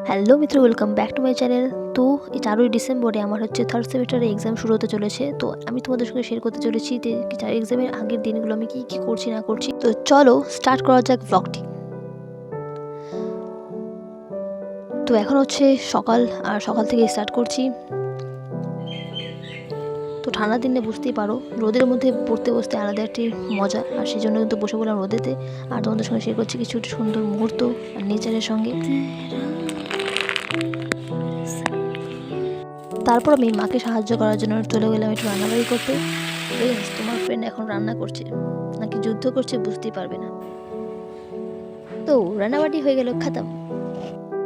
Hello Mitra, welcome back to my channel. তো এই 4ই ডিসেম্বরে আমার হচ্ছে থার্ড সেমিস্টারের এক্সাম শুরু হতে চলেছে। তো আমি তোমাদের সঙ্গে শেয়ার করতে চলেছি যে এক্সামের আগের দিনগুলো আমি কী করছি না করছি। তো চলো স্টার্ট করা যাক ব্লগটি। তো এখন হচ্ছে সকাল, আর সকাল থেকে স্টার্ট করছি। তো ঠান্ডার দিনে বুঝতেই পারো রোদের মধ্যে পড়তে বসতে আলাদা একটি মজা, আর সেই জন্য কিন্তু বসে পড়লাম রোদেতে। আর তোমাদের সঙ্গে শেয়ার করছি কিছু সুন্দর মুহূর্ত আর নেচারের সঙ্গে। তারপর আমি মাকে সাহায্য করার জন্য চলে গেলাম একটু রান্নাবাড়ি করতে। তোমার ফ্রেন্ড এখন রান্না করছে নাকি যুদ্ধ করছে বুঝতেই পারবে না। তো রান্নাবাড়ি হয়ে গেল খাতাম।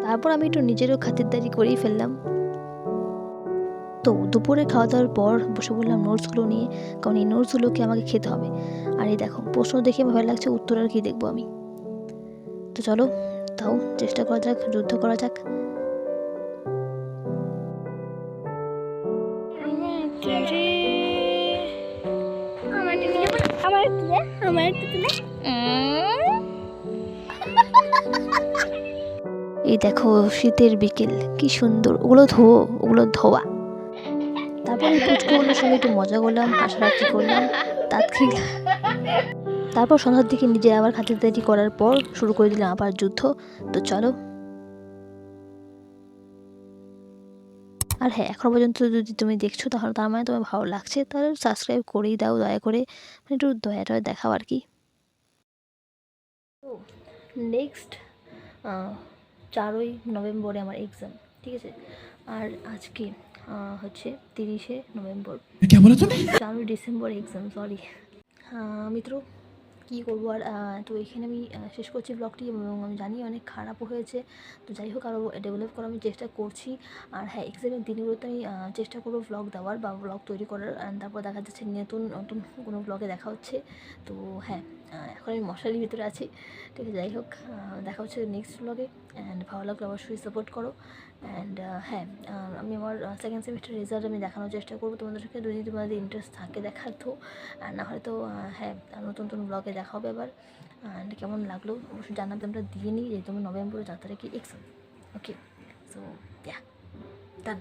তারপর আমি একটু নিজেরও খাতিরদারি করেই ফেললাম। তো দুপুরে খাওয়া দাওয়ার পর বসে বললাম নোটসগুলো নিয়ে, কারণ এই নোটসগুলোকে আমাকে খেতে হবে। আর এই দেখো প্রশ্ন দেখে ভয় লাগছে, উত্তর আর কি দেখবো আমি। তো চলো তাও চেষ্টা করা যাক, যুদ্ধ করা যাক। এই দেখো শীতের বিকেল কি সুন্দর, ওগুলো ধোয়া। তারপর এই পুচকুগুলোর সঙ্গে একটু মজা করলাম, হাসাহাসি করলাম, দাঁত খেলাম। তারপর সন্ধ্যার দিকে নিজে আবার খাতিরদারি করার পর শুরু করে দিলাম আবার যুদ্ধ। তো চলো। আর হ্যাঁ, এখনো পর্যন্ত যদি তুমি দেখছো তাহলে তার মানে তোমার ভালো লাগছে, তাহলে সাবস্ক্রাইব করেই দাও দয়া করে, মানে একটু দয়া টয়া দেখাও আর কি। তো নেক্সট 4ই নভেম্বরে আমার এক্সাম, ঠিক আছে। আর আজকে হচ্ছে 30শে নভেম্বর, 4ই ডিসেম্বর এক্সাম, সরি। মিত্র, কী করবো আর। তো এখানে আমি শেষ করছি ব্লগটি, এবং আমি জানি অনেক খারাপও হয়েছে। তো যাই হোক, আরও ডেভেলপ করার আমি চেষ্টা করছি। আর হ্যাঁ, এক্সামের দিনগুলোতে আমি চেষ্টা করবো ব্লগ দেওয়ার বা ব্লগ তৈরি করার। তারপর দেখা যাচ্ছে নতুন নতুন কোনো ব্লগে দেখা হচ্ছে। তো হ্যাঁ, এখন আমি মশারির ভিতরে আছি, ঠিক আছে। যাই হোক, দেখা হচ্ছে নেক্সট ব্লগে। অ্যান্ড ভালো লাগলে অবশ্যই সাপোর্ট করো। অ্যান্ড হ্যাঁ, আমি আমার সেকেন্ড সেমিস্টার রেজাল্ট আমি দেখানোর চেষ্টা করবো তোমাদেরকে, যদি তোমাদের ইন্টারেস্ট থাকে দেখার। তো আর না হয়তো হ্যাঁ, নতুন নতুন ব্লগে দেখা হবে এবার। অ্যান্ড কেমন লাগলো অবশ্যই জানাতে, আমরা দিয়ে নিই যেহেতু আমি নভেম্বরে 4 তারিখে এক্সাম। ওকে, সো ইয়া, ডান।